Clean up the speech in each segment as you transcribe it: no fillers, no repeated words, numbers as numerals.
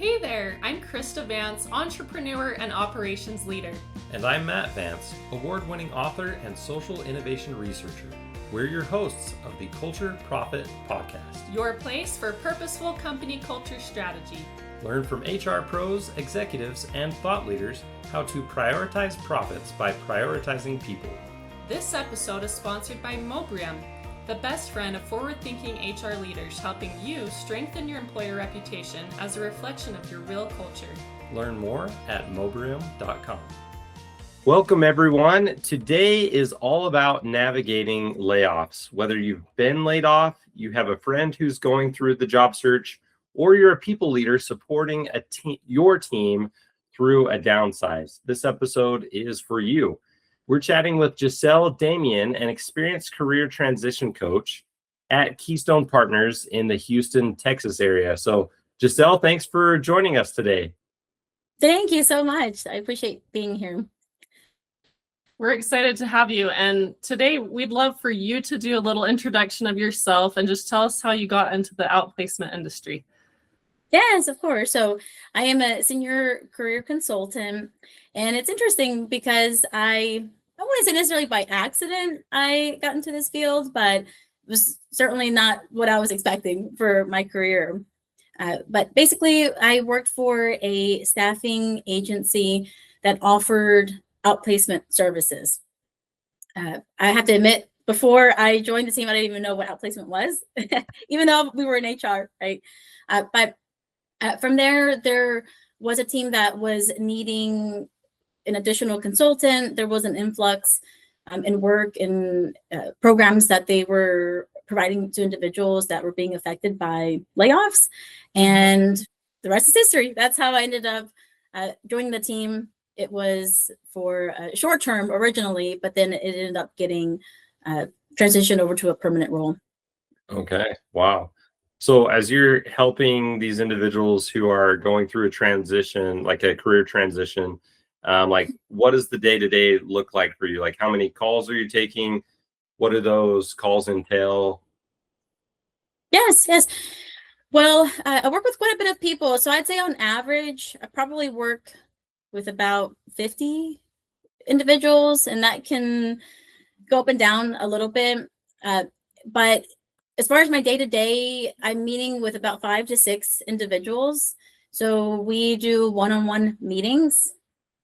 Hey there, I'm Krista Vance, entrepreneur and operations leader. And I'm Matt Vance, award-winning author and social innovation researcher. We're your hosts of the Culture Profit Podcast. Your place for purposeful company culture strategy. Learn from HR pros, executives, and thought leaders how to prioritize profits by prioritizing people. This episode is sponsored by Mobrium, the best friend of forward-thinking HR leaders, helping you strengthen your employer reputation as a reflection of your real culture. Learn more at mobrium.com. Welcome, everyone. Today is all about navigating layoffs. Whether you've been laid off, you have a friend who's going through the job search, or you're a people leader supporting your team through a downsize, this episode is for you. We're chatting with Giselle Damian, an experienced career transition coach at Keystone Partners in the Houston, Texas area. So, Giselle, thanks for joining us today. Thank you so much. I appreciate being here. We're excited to have you. And today we'd love for you to do a little introduction of yourself and just tell us how you got into the outplacement industry. Yes, of course. So I am a senior career consultant, and it's interesting because I wouldn't say necessarily by accident I got into this field, but it was certainly not what I was expecting for my career. But basically, I worked for a staffing agency that offered outplacement services. I have to admit, before I joined the team, I didn't even know what outplacement was, even though we were in HR, right? But from there was a team that was needing an additional consultant. There was an influx in work and programs that they were providing to individuals that were being affected by layoffs. And the rest is history. That's how I ended up joining the team. It was for a short term originally, but then it ended up getting transitioned over to a permanent role. Okay. Wow. So as you're helping these individuals who are going through a transition, like a career transition, what does the day-to-day look like for you? Like, how many calls are you taking? What do those calls entail? Yes. Well, I work with quite a bit of people. So I'd say on average, I probably work with about 50 individuals, and that can go up and down a little bit. But as far as my day-to-day, I'm meeting with about 5 to 6 individuals. So we do one-on-one meetings,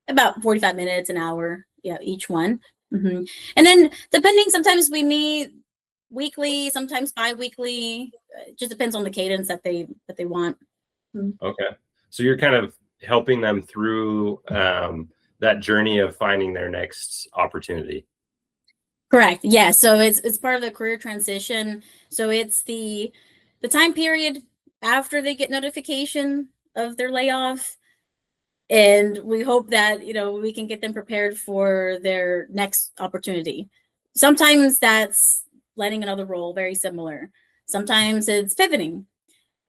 about 45 minutes, an hour, each one. Mm-hmm. And then depending, sometimes we meet weekly, sometimes bi-weekly. It just depends on the cadence that they want. Mm-hmm. Okay. So you're kind of helping them through that journey of finding their next opportunity. Correct. Yeah. So it's part of the career transition. So it's the time period after they get notification of their layoff. And we hope that, we can get them prepared for their next opportunity. Sometimes that's landing another role, very similar. Sometimes it's pivoting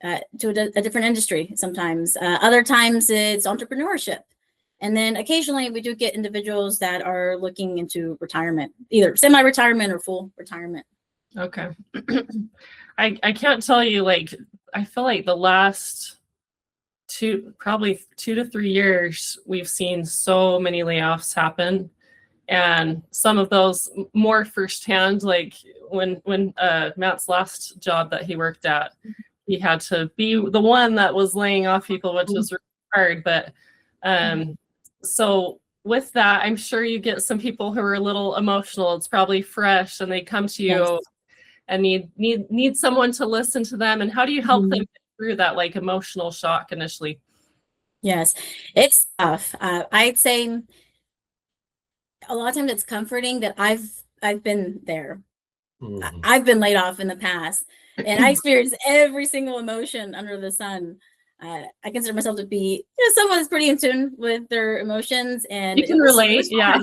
to a different industry. Sometimes other times it's entrepreneurship. And then occasionally we do get individuals that are looking into retirement, either semi-retirement or full retirement. Okay. I can't tell you, I feel like the last probably 2 to 3 years, we've seen so many layoffs happen. And some of those more firsthand, like when Matt's last job that he worked at, he had to be the one that was laying off people, which was really hard. But so with that, I'm sure you get some people who are a little emotional. It's probably fresh, and they come to you and need someone to listen to them. And how do you help them get through that emotional shock initially? Yes, it's tough. I'd say a lot of times it's comforting that I've been there. I've been laid off in the past, and I experienced every single emotion under the sun. I consider myself to be someone that's pretty in tune with their emotions, and you can relate. Yeah,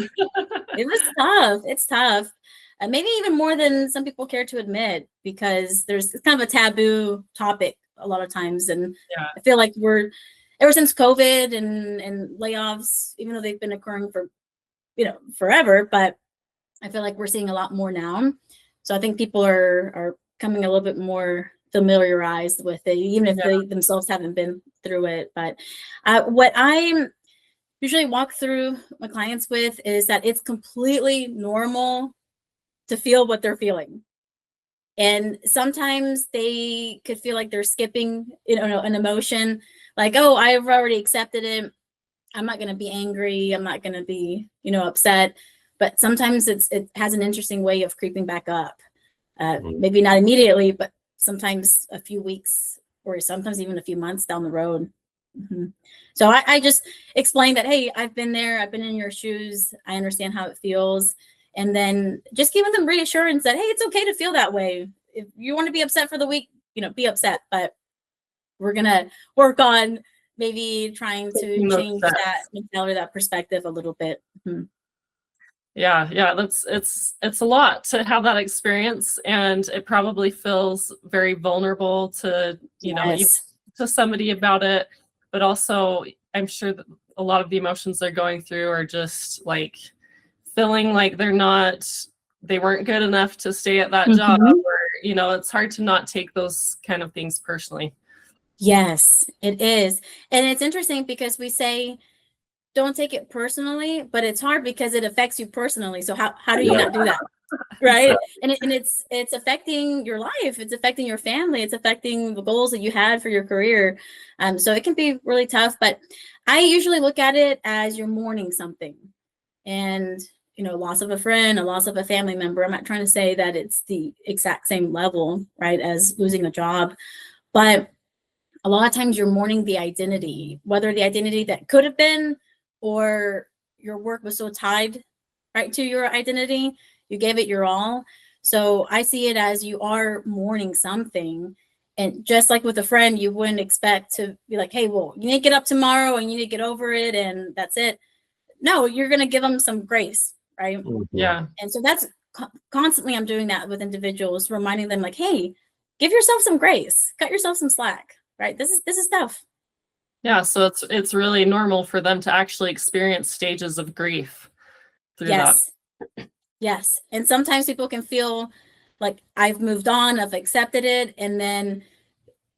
it was tough. It's tough, maybe even more than some people care to admit, because it's kind of a taboo topic a lot of times, and I feel like we're ever since COVID and layoffs, even though they've been occurring for forever, but I feel like we're seeing a lot more now. So I think people are coming a little bit more to familiarized with it, even if they themselves haven't been through it. But what I usually walk through my clients with is that it's completely normal to feel what they're feeling. And sometimes they could feel like they're skipping, an emotion, like, oh, I've already accepted it. I'm not going to be angry. I'm not going to be, upset. But sometimes it has an interesting way of creeping back up. Maybe not immediately, but sometimes a few weeks or sometimes even a few months down the road. So I just explained that, hey, I've been there. I've been in your shoes. I understand how it feels. And then just giving them reassurance that, hey, it's okay to feel that way. If you want to be upset for the week, be upset. But we're going to work on maybe trying to change that mentality, that perspective a little bit. Yeah, it's a lot to have that experience, and it probably feels very vulnerable to, to somebody about it. But also, I'm sure that a lot of the emotions they're going through are just like feeling like they weren't good enough to stay at that job, or, it's hard to not take those kind of things personally. Yes, it is. And it's interesting because we say, don't take it personally, but it's hard because it affects you personally. So how do you not do that? Right. And it's affecting your life. It's affecting your family. It's affecting the goals that you had for your career. So it can be really tough, but I usually look at it as you're mourning something. And, loss of a friend, a loss of a family member. I'm not trying to say that it's the exact same level, right, as losing a job, but a lot of times you're mourning the identity, whether the identity that could have been, or your work was so tied right to your identity, you gave it your all. So I see it as you are mourning something. And just like with a friend, you wouldn't expect to be like, hey, well, you need to get up tomorrow and you need to get over it and that's it. No, you're going to give them some grace, right? Yeah. And so that's constantly, I'm doing that with individuals, reminding them like, hey, give yourself some grace, cut yourself some slack, right? This is tough. Yeah, so it's really normal for them to actually experience stages of grief through that. Yes. And sometimes people can feel like I've moved on, I've accepted it, and then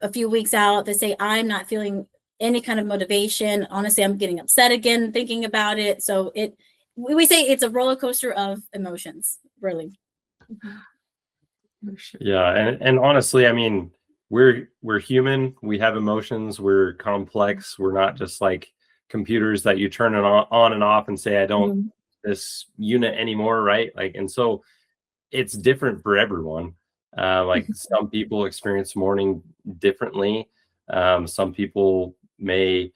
a few weeks out, they say, I'm not feeling any kind of motivation. Honestly, I'm getting upset again thinking about it. So we say it's a roller coaster of emotions, really. Yeah, and honestly, I mean, we're human. We have emotions. We're complex. We're not just like computers that you turn it on and off and say, I don't this unit anymore, right? Like, and so it's different for everyone. Like some people experience mourning differently. Some people may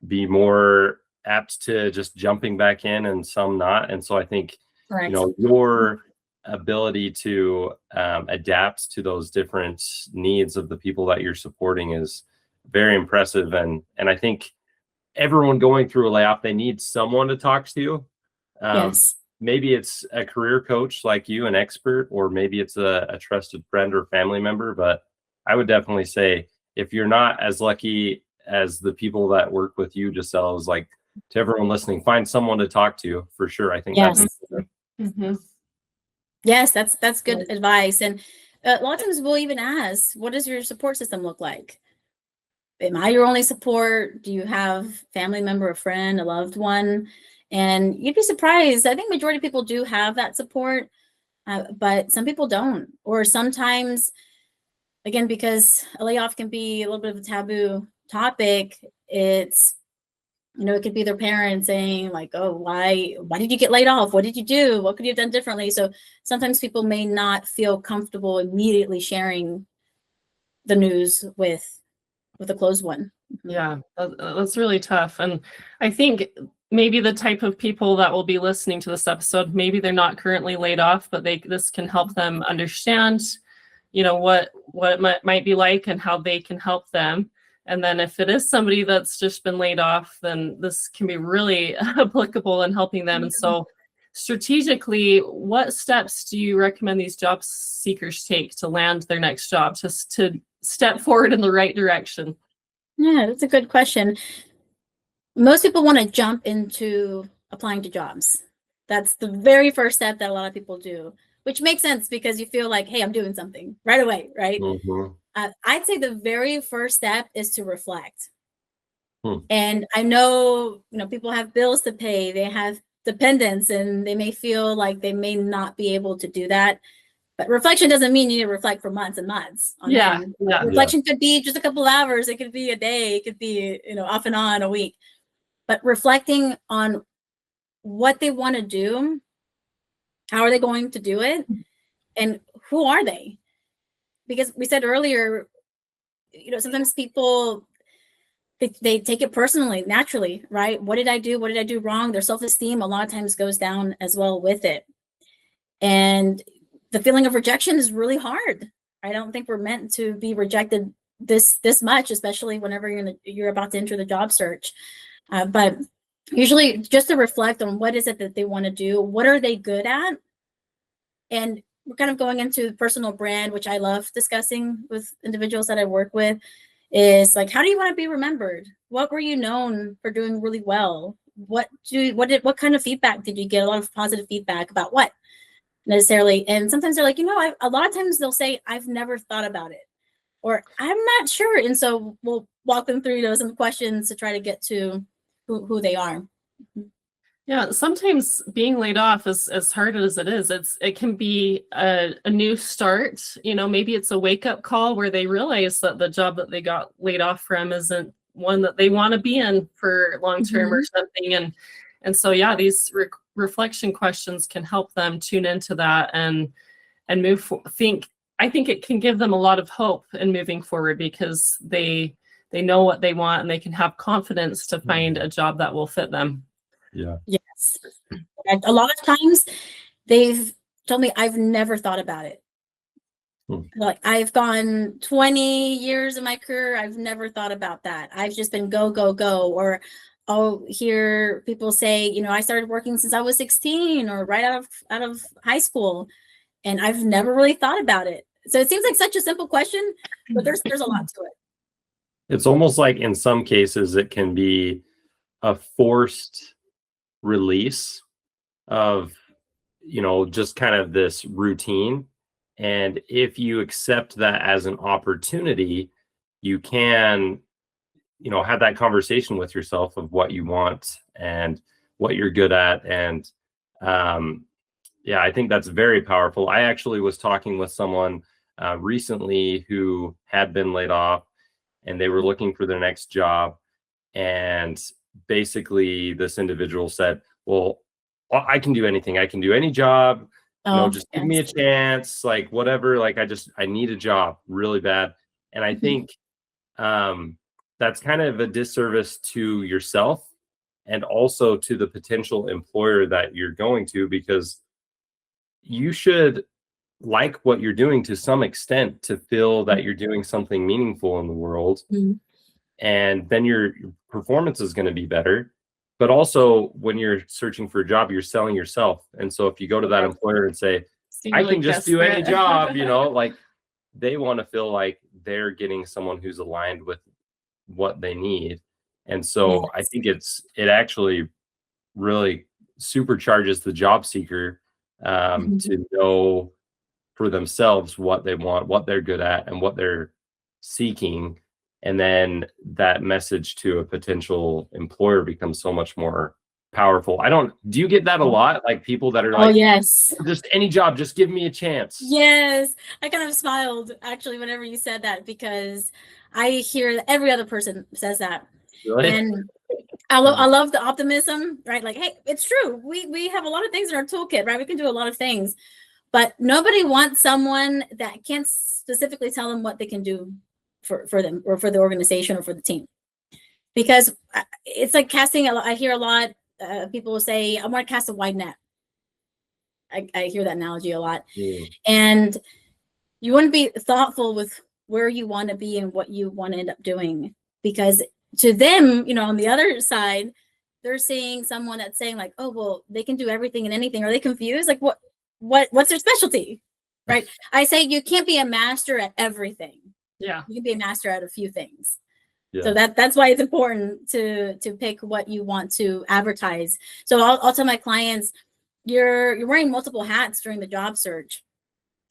be more apt to just jumping back in and some not. And so I think, your ability to adapt to those different needs of the people that you're supporting is very impressive. And I think everyone going through a layoff, they need someone to talk to. Yes. Maybe it's a career coach like you, an expert, or maybe it's a trusted friend or family member. But I would definitely say if you're not as lucky as the people that work with you, Giselle, is like to everyone listening, find someone to talk to for sure. I think Yes, that's good advice. And a lot of times we'll even ask, what does your support system look like? Am I your only support? Do you have family member, a friend, a loved one? And you'd be surprised. I think majority of people do have that support, but some people don't. Or sometimes, again, because a layoff can be a little bit of a taboo topic, it's, it could be their parents saying like, oh, why did you get laid off? What did you do? What could you have done differently? So sometimes people may not feel comfortable immediately sharing the news with a close one. Yeah, that's really tough. And I think maybe the type of people that will be listening to this episode, maybe they're not currently laid off, but this can help them understand, what it might be like and how they can help them. And then if it is somebody that's just been laid off, then this can be really applicable in helping them. And so strategically, what steps do you recommend these job seekers take to land their next job, just to step forward in the right direction? Yeah, that's a good question. Most people want to jump into applying to jobs. That's the very first step that a lot of people do, which makes sense because you feel like, hey, I'm doing something right away, right? Mhm. I'd say the very first step is to reflect. Hmm. And I know, people have bills to pay, they have dependents, and they may feel like they may not be able to do that. But reflection doesn't mean you need to reflect for months and months on end. Reflection could be just a couple hours, it could be a day, it could be, off and on a week. But reflecting on what they want to do, how are they going to do it, and who are they? Because we said earlier, sometimes people they take it personally, naturally, right? What did I do? What did I do wrong? Their self-esteem a lot of times goes down as well with it. And the feeling of rejection is really hard. I don't think we're meant to be rejected this much, especially whenever you're about to enter the job search. But usually just to reflect on what is it that they want to do, what are they good at? And we're kind of going into personal brand, which I love discussing with individuals that I work with, is like, how do you want to be remembered? What were you known for doing really well? What kind of feedback did you get? A lot of positive feedback about what necessarily? And sometimes they're like, a lot of times they'll say, I've never thought about it, or I'm not sure. And so we'll walk them through some questions to try to get to who they are. Yeah, sometimes being laid off is as hard as it is. It can be a new start. Maybe it's a wake-up call where they realize that the job that they got laid off from isn't one that they want to be in for long-term or something. And so, yeah, these reflection questions can help them tune into that and move I think it can give them a lot of hope in moving forward because they know what they want and they can have confidence to find a job that will fit them. Yeah. Yes. A lot of times they've told me, I've never thought about it. Like, I've gone 20 years of my career, I've never thought about that. I've just been go, go, go. Or I'll hear people say, I started working since I was 16 or right out of high school, and I've never really thought about it. So it seems like such a simple question, but there's a lot to it. It's almost like in some cases it can be a forced release of just kind of this routine, and if you accept that as an opportunity, you can have that conversation with yourself of what you want and what you're good at. And yeah, I think that's very powerful. I actually was talking with someone recently who had been laid off, and they were looking for their next job, and basically this individual said, well, I can do anything. I can do any job. Just give me a chance, like whatever. Like I need a job really bad. And I think that's kind of a disservice to yourself and also to the potential employer that you're going to, because you should like what you're doing to some extent to feel that you're doing something meaningful in the world. And then your performance is going to be better. But also when you're searching for a job, you're selling yourself. And so if you go to that employer and say, I can just do any job, like they want to feel like they're getting someone who's aligned with what they need. And so I think it actually really supercharges the job seeker to know for themselves what they want, what they're good at, and what they're seeking. And then that message to a potential employer becomes so much more powerful. Do you get that a lot? Like people that are like, yes, just any job, just give me a chance. Yes. I kind of smiled actually whenever you said that, because I hear that every other person says that. Really? And I love the optimism, right? Like, hey, it's true. We have a lot of things in our toolkit, right? We can do a lot of things, but nobody wants someone that can't specifically tell them what they can do for them or for the organization or for the team. Because it's like casting, I hear a lot, people will say, I want to cast a wide net. I hear that analogy a lot. And you want to be thoughtful with where you want to be and what you want to end up doing, because to them, on the other side, they're seeing someone that's saying like, oh, well, they can do everything and anything. Are they confused? Like, what's their specialty? Right? I say you can't be a master at everything. Yeah. You can be a master at a few things. Yeah. So that's why it's important to pick what you want to advertise. So I'll tell my clients, you're wearing multiple hats during the job search.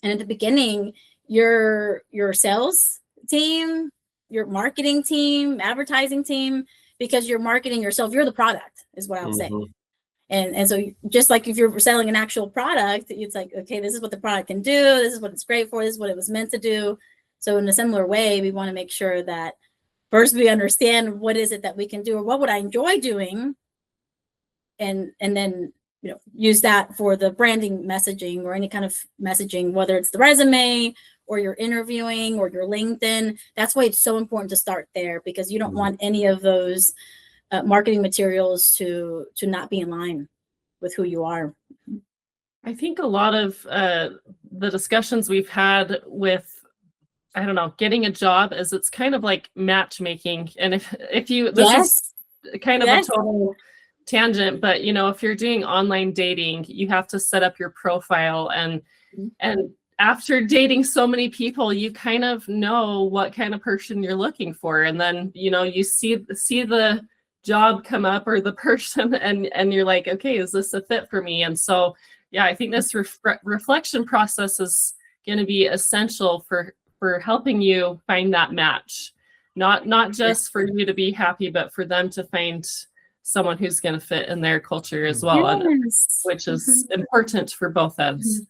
And at the beginning, your sales team, your marketing team, advertising team, because you're marketing yourself, you're the product, is what I'll say. And so just like if you're selling an actual product, it's like, okay, this is what the product can do. This is what it's great for. This is what it was meant to do. So in a similar way, we want to make sure that first we understand what is it that we can do, or what would I enjoy doing, and then use that for the branding messaging or any kind of messaging, whether it's the resume or you're interviewing or your LinkedIn. That's why it's so important to start there, because you don't want any of those marketing materials to not be in line with who you are. I think a lot of the discussions we've had with, I don't know, getting a job is it's kind of like matchmaking. And if you, this is kind of a total tangent, but if you're doing online dating, you have to set up your profile, and after dating so many people, you kind of know what kind of person you're looking for. And then, you see the job come up or the person, and you're like, okay, is this a fit for me? And so, yeah, I think this reflection process is going to be essential for helping you find that match, not just for you to be happy, but for them to find someone who's going to fit in their culture as well, which is important for both ends.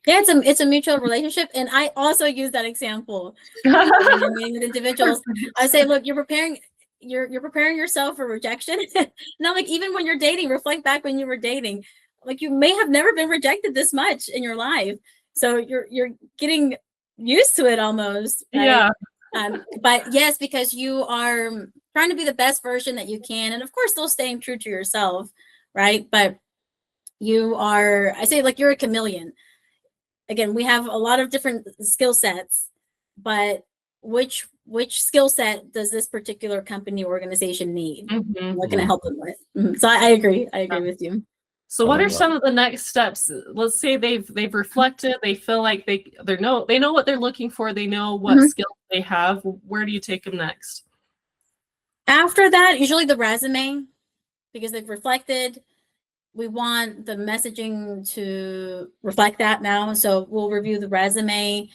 Yeah, it's a mutual relationship. And I also use that example when I'm meeting with individuals. I say, look, you're preparing yourself for rejection. Now, like, even when you're dating, reflect back when you were dating. Like, you may have never been rejected this much in your life. So you're getting used to it almost. Right? Yeah. But yes, because you are trying to be the best version that you can. And of course, still staying true to yourself, right? But you are, I say, like, you're a chameleon. Again, we have a lot of different skill sets, but which skill set does this particular company or organization need? What can I help them with? So I agree. I agree with you. So what are some of the next steps? Let's say they've reflected, they feel like they know what they're looking for, they know what skills they have. Where do you take them next? After that, usually the resume, because they've reflected. We want the messaging to reflect that now. So we'll review the resume,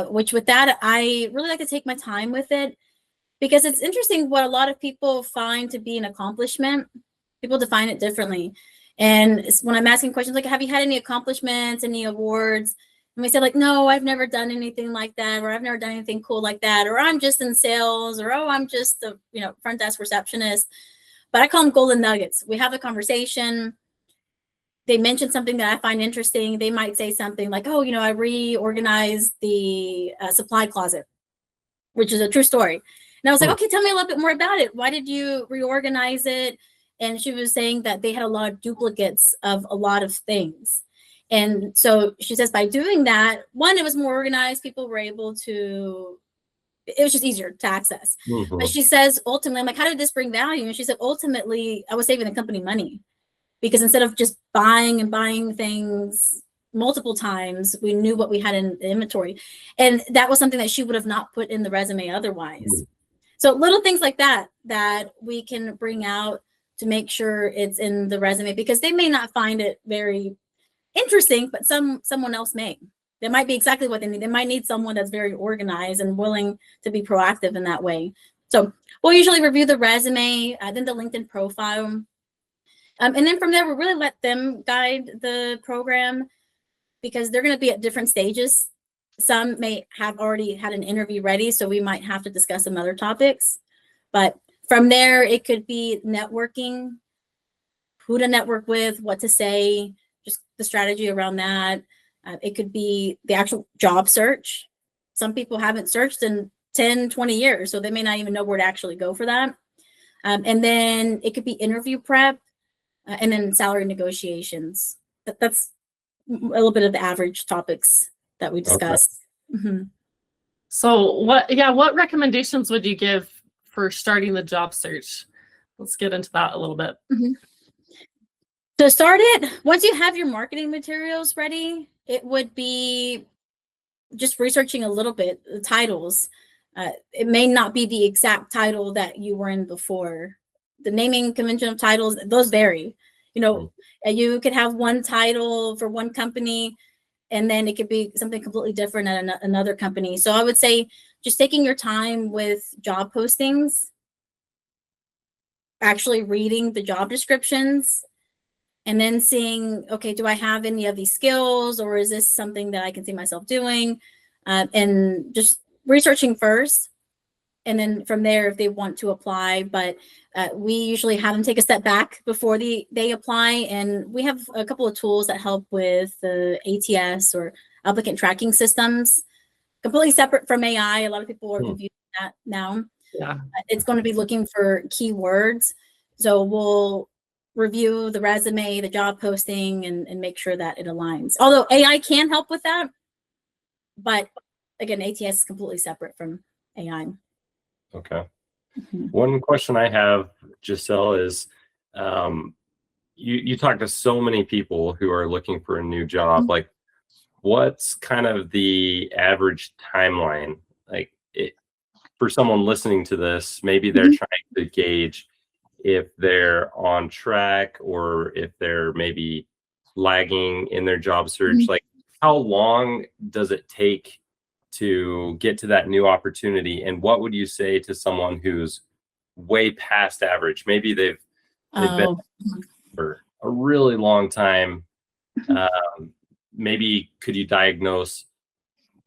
which with that, I really like to take my time with it, because it's interesting what a lot of people find to be an accomplishment. People define it differently. And when I'm asking questions like, have you had any accomplishments, any awards? And we say, like, no, I've never done anything like that, or I've never done anything cool like that, or I'm just in sales, or oh, I'm just a front desk receptionist. But I call them golden nuggets. We have a conversation. They mention something that I find interesting. They might say something like, oh, I reorganized the supply closet, which is a true story. And I was like, okay, tell me a little bit more about it. Why did you reorganize it? And she was saying that they had a lot of duplicates of a lot of things. And so she says, by doing that, one, it was more organized. People were able to, it was just easier to access. But she says, ultimately, I'm like, how did this bring value? And she said, ultimately, I was saving the company money, because instead of just buying things multiple times, we knew what we had in the inventory. And that was something that she would have not put in the resume otherwise. So little things like that we can bring out to make sure it's in the resume, because they may not find it very interesting, but someone else may. That might be exactly what they need. They might need someone that's very organized and willing to be proactive in that way. So we'll usually review the resume, then the LinkedIn profile. And then from there, we'll really let them guide the program, because they're going to be at different stages. Some may have already had an interview ready, so we might have to discuss some other topics. But from there, it could be networking, who to network with, what to say, just the strategy around that. It could be the actual job search. Some people haven't searched in 10, 20 years, so they may not even know where to actually go for that. And then it could be interview prep, and then salary negotiations. That's a little bit of the average topics that we discussed. Okay. So what recommendations would you give for starting the job search? Let's get into that a little bit. To start it, once you have your marketing materials ready, it would be just researching a little bit, the titles. It may not be the exact title that you were in before. The naming convention of titles, those vary. You could have one title for one company, and then it could be something completely different at another company. So I would say just taking your time with job postings, actually reading the job descriptions, and then seeing, okay, do I have any of these skills, or is this something that I can see myself doing? And just researching first. And then from there, if they want to apply, but we usually have them take a step back before they apply. And we have a couple of tools that help with the ATS or applicant tracking systems, completely separate from AI. A lot of people are confused with that now. Yeah. It's going to be looking for keywords. So we'll review the resume, the job posting, and make sure that it aligns. Although AI can help with that, but again, ATS is completely separate from AI. Okay. One question I have, Giselle, is you talk to so many people who are looking for a new job. Like, what's kind of the average timeline? Like, for someone listening to this, maybe they're trying to gauge if they're on track or if they're maybe lagging in their job search. Like, how long does it take to get to that new opportunity? And what would you say to someone who's way past average? Maybe they've been for a really long time. Maybe could you diagnose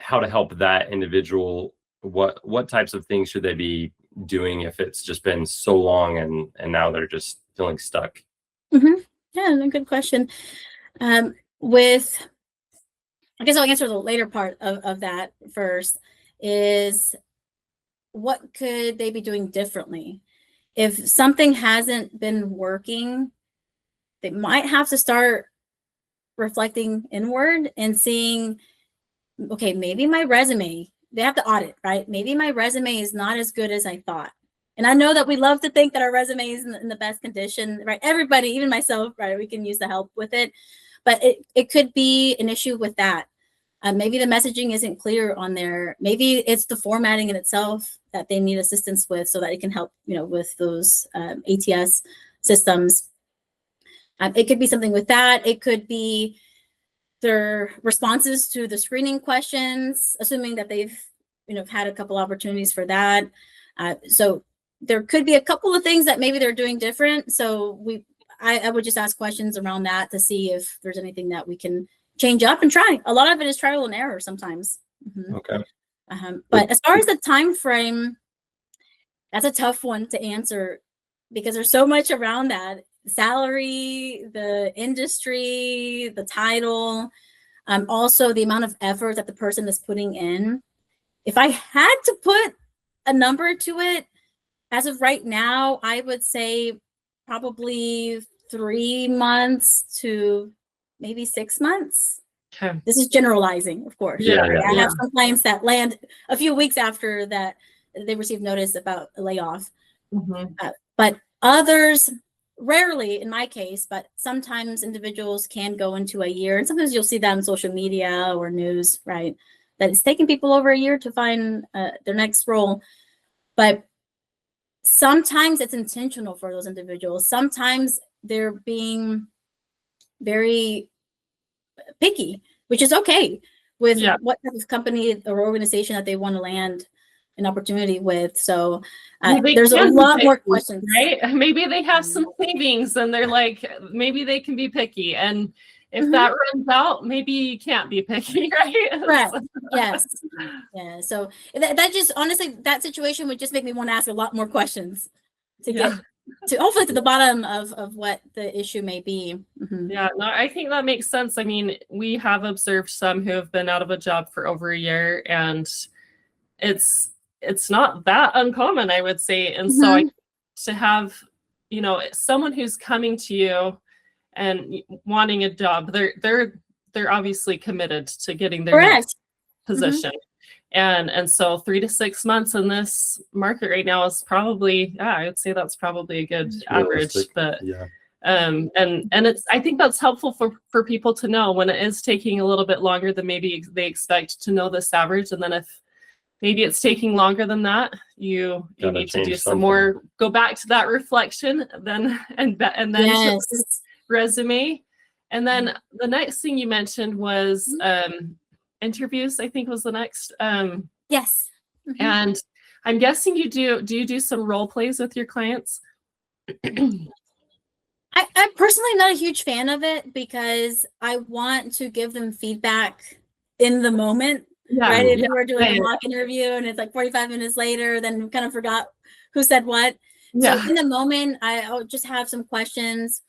how to help that individual? What types of things should they be doing if it's just been so long and now they're just feeling stuck? Yeah, good question. I guess I'll answer the later part of that first, is what could they be doing differently? If something hasn't been working, they might have to start reflecting inward and seeing, okay, maybe my resume, they have to audit, right? Maybe my resume is not as good as I thought. And I know that we love to think that our resume is in the best condition, right? Everybody, even myself, right? We can use the help with it. But it could be an issue with that. Maybe the messaging isn't clear on there. Maybe it's the formatting in itself that they need assistance with, so that it can help, with those ATS systems. It could be something with that. It could be their responses to the screening questions, assuming that they've, had a couple opportunities for that. So there could be a couple of things that maybe they're doing different. So I would just ask questions around that to see if there's anything that we can change up and try. A lot of it is trial and error sometimes. Okay. But as far as the time frame, that's a tough one to answer because there's so much around that. Salary, the industry, the title, also the amount of effort that the person is putting in. If I had to put a number to it, as of right now, I would say probably 3 months to maybe 6 months. Okay. This is generalizing, of course. Yeah. I have some clients that land a few weeks after that they receive notice about a layoff. But others, rarely in my case, but sometimes individuals can go into a year. And sometimes you'll see that on social media or news, right? That it's taking people over a year to find their next role. But sometimes it's intentional for those individuals. Sometimes they're being very picky, which is okay with what type of company or organization that they want to land an opportunity with. So there's a lot more questions, right? Maybe they have some savings and they're like, maybe they can be picky. And if that runs out, maybe you can't be picky, right? Right. Yes. Yeah. So that just, honestly, that situation would just make me want to ask a lot more questions to get to hopefully to the bottom of what the issue may be. Yeah, no, I think that makes sense. I mean, we have observed some who have been out of a job for over a year, and it's not that uncommon, I would say. And so to have, someone who's coming to you and wanting a job, they're obviously committed to getting their next position. And so 3 to 6 months in this market right now is probably, I would say that's probably a good average. But and I think that's helpful for people to know when it is taking a little bit longer than maybe they expect, to know this average. And then if maybe it's taking longer than that, you need to do some more, go back to that reflection, and then resume. And then the next thing you mentioned was interviews, I think was the next. Yes. And I'm guessing you do some role plays with your clients? I'm personally not a huge fan of it because I want to give them feedback in the moment. Yeah, right? If yeah, you were doing right. a mock interview and it's like 45 minutes later, then you kind of forgot who said what. Yeah. So in the moment, I'll just have some questions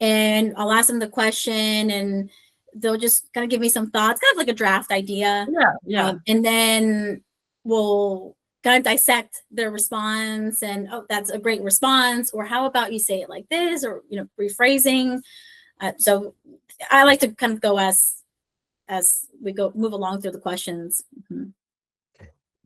and I'll ask them the question and they'll just kind of give me some thoughts, kind of like a draft idea. Yeah. And then we'll kind of dissect their response and, oh, that's a great response. Or how about you say it like this, or, rephrasing. So I like to kind of go as we move along through the questions.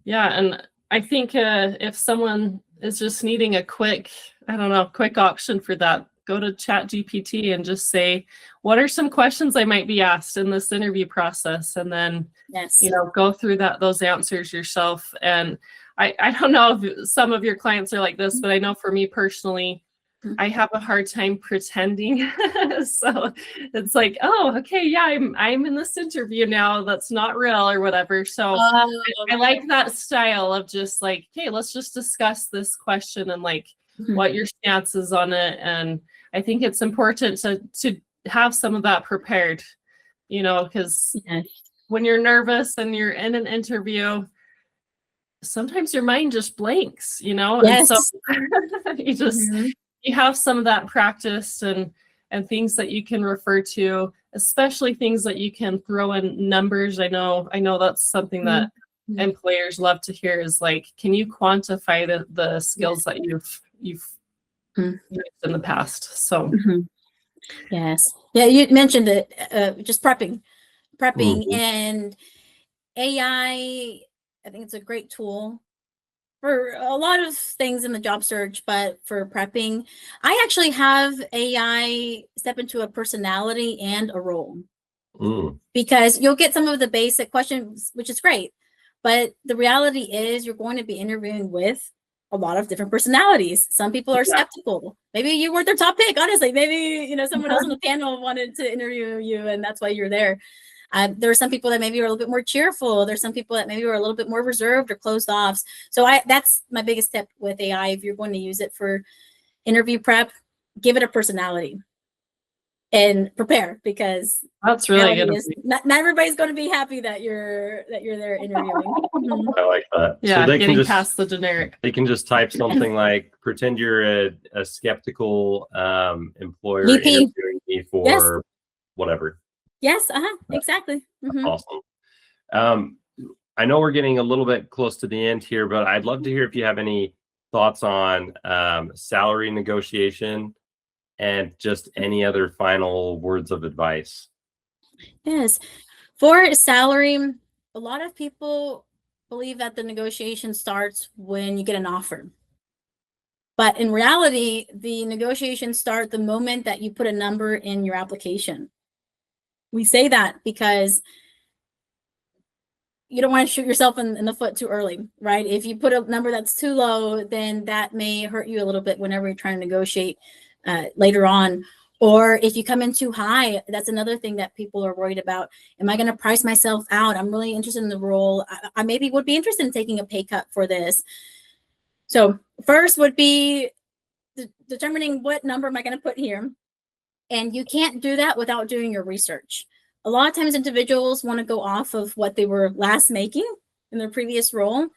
Yeah. And I think if someone is just needing a quick option for that, go to ChatGPT and just say, what are some questions I might be asked in this interview process? And then, go through those answers yourself. And I don't know if some of your clients are like this, but I know for me personally, I have a hard time pretending. So it's like, oh, okay, yeah, I'm in this interview now. That's not real or whatever. So I like that style of just like, okay, let's just discuss this question and like what your stance is on it. And I think it's important to have some of that prepared, because when you're nervous and you're in an interview, sometimes your mind just blanks, and so you just you have some of that practice and things that you can refer to, especially things that you can throw in numbers. I know that's something that employers love to hear is like, can you quantify the skills that you've used in the past? So yes. Yeah, you mentioned it, just prepping and AI. I think it's a great tool for a lot of things in the job search, but for prepping, I actually have AI step into a personality and a role. Because you'll get some of the basic questions, which is great. But the reality is you're going to be interviewing with a lot of different personalities. Some people are skeptical. Maybe you weren't their top pick, honestly. Maybe, someone else on the panel wanted to interview you and that's why you're there. There are some people that maybe are a little bit more cheerful. There's some people that maybe are a little bit more reserved or closed off. So that's my biggest tip with AI. If you're going to use it for interview prep, give it a personality and prepare, because that's really good. Not everybody's going to be happy that you're there interviewing. I like that. Yeah, so they getting can just past the generic. They can just type something like, pretend you're a skeptical employer VP. interviewing me for whatever. Yes, exactly. Awesome. I know we're getting a little bit close to the end here, but I'd love to hear if you have any thoughts on salary negotiation and just any other final words of advice. Yes. For salary, a lot of people believe that the negotiation starts when you get an offer. But in reality, the negotiations start the moment that you put a number in your application. We say that because you don't want to shoot yourself in the foot too early, right? If you put a number that's too low, then that may hurt you a little bit whenever you're trying to negotiate later on. Or if you come in too high, that's another thing that people are worried about. Am I going to price myself out? I'm really interested in the role. I maybe would be interested in taking a pay cut for this. So first would be determining what number am I going to put here. And you can't do that without doing your research. A lot of times individuals want to go off of what they were last making in their previous role.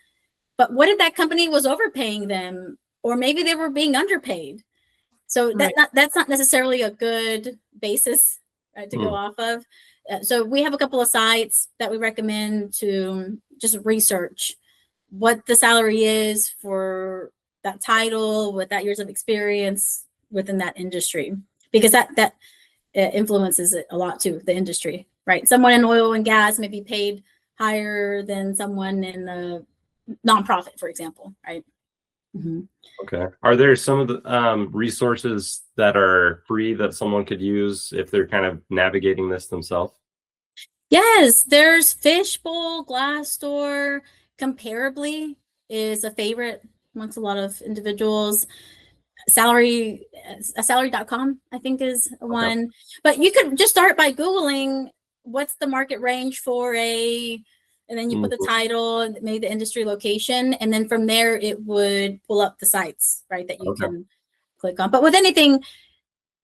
But what if that company was overpaying them? Or maybe they were being underpaid. So that's not necessarily a good basis, right, to go off of. So we have a couple of sites that we recommend to just research what the salary is for that title, with that years of experience within that industry, because that influences it a lot too, the industry, right? Someone in oil and gas may be paid higher than someone in the nonprofit, for example, right? Okay. Are there some of the resources that are free that someone could use if they're kind of navigating this themselves? Yes, there's Fishbowl, Glassdoor. Comparably is a favorite amongst a lot of individuals. salary.com, I think is one. But you could just start by Googling what's the market range for and then you put the title and maybe the industry location. And then from there, it would pull up the sites, right, that you can click on. But with anything,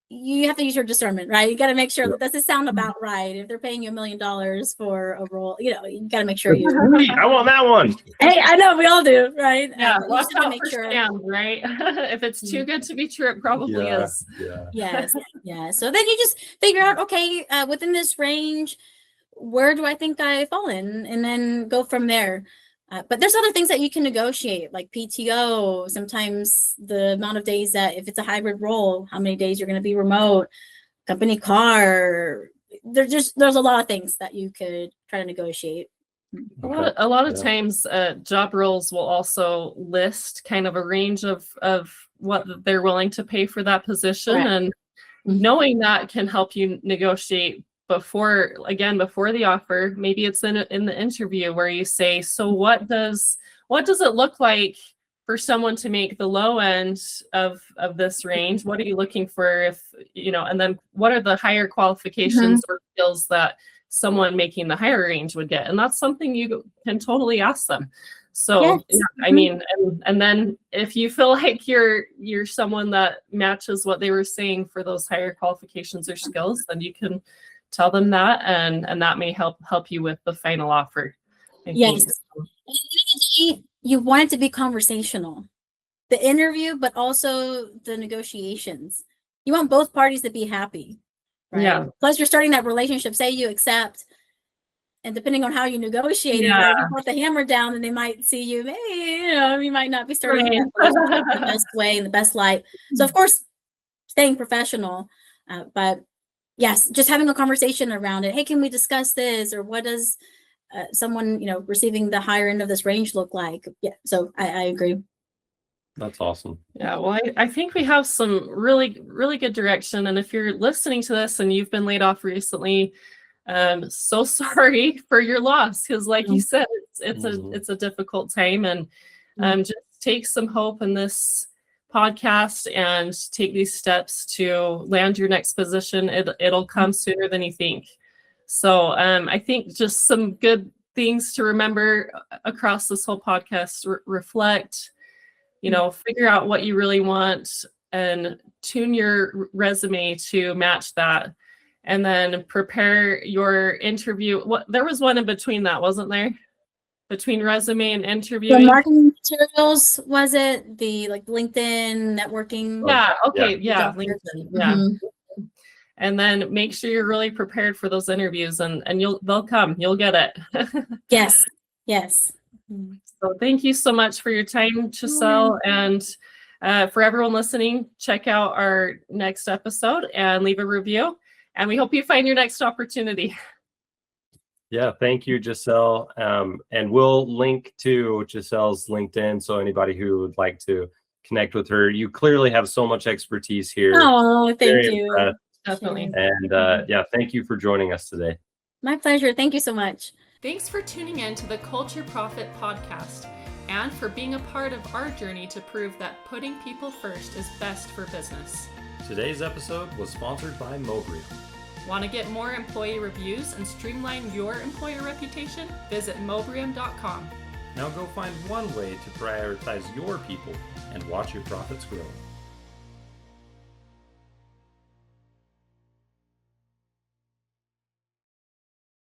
you have to use your discernment, right? You got to make sure that does it sound about right. If they're paying you $1 million for a role, you got to make sure you. I want that one. Hey, I know we all do, right? Yeah, You watch just gotta out make for sure. scam, right? If it's too good to be true, it probably is. Yeah. Yes, yeah. So then you just figure out, okay, within this range, where do I think I fall in, and then go from there. But there's other things that you can negotiate, like PTO. Sometimes the amount of days that, if it's a hybrid role, how many days you're going to be remote, company car. There's a lot of things that you could try to negotiate. A lot of times, job roles will also list kind of a range of what they're willing to pay for that position, and knowing that can help you negotiate before the offer. Maybe it's in the interview where you say, so what does it look like for someone to make the low end of this range? What are you looking for, if and then what are the higher qualifications or skills that someone making the higher range would get? And that's something you can totally ask them. So I mean, and then if you feel like you're someone that matches what they were saying for those higher qualifications or skills, then you can tell them that, and that may help you with the final offer. Yes. You want it to be conversational, the interview, but also the negotiations. You want both parties to be happy, right? Yeah. Plus, you're starting that relationship. Say you accept, and depending on how you negotiate it, if you put the hammer down, then they might see you. Hey, you might not be starting in the best way, in the best light. So, of course, staying professional, but yes, just having a conversation around it. Hey, can we discuss this? Or what does someone, receiving the higher end of this range look like? Yeah, so I agree. That's awesome. Yeah, well, I think we have some really, really good direction. And if you're listening to this and you've been laid off recently, so sorry for your loss, because like you said, it's a difficult time, and just take some hope in this podcast and take these steps to land your next position. It'll come sooner than you think. So I think just some good things to remember across this whole podcast: reflect, figure out what you really want and tune your resume to match that, and then prepare your interview. There was one in between that, wasn't there? Between resume and interviewing. The marketing materials, was it? The LinkedIn networking? Yeah. Okay. Yeah. LinkedIn. Yeah. And then make sure you're really prepared for those interviews, and they'll come. You'll get it. Yes. So thank you so much for your time, Giselle. And for everyone listening, check out our next episode and leave a review. And we hope you find your next opportunity. Yeah, thank you, Giselle. And we'll link to Giselle's LinkedIn, so anybody who would like to connect with her. You clearly have so much expertise here. Oh, thank you. Definitely. And thank you for joining us today. My pleasure. Thank you so much. Thanks for tuning in to the Culture Profit Podcast, and for being a part of our journey to prove that putting people first is best for business. Today's episode was sponsored by Mobrium. Want to get more employee reviews and streamline your employer reputation? Visit mobrium.com. Now go find one way to prioritize your people and watch your profits grow.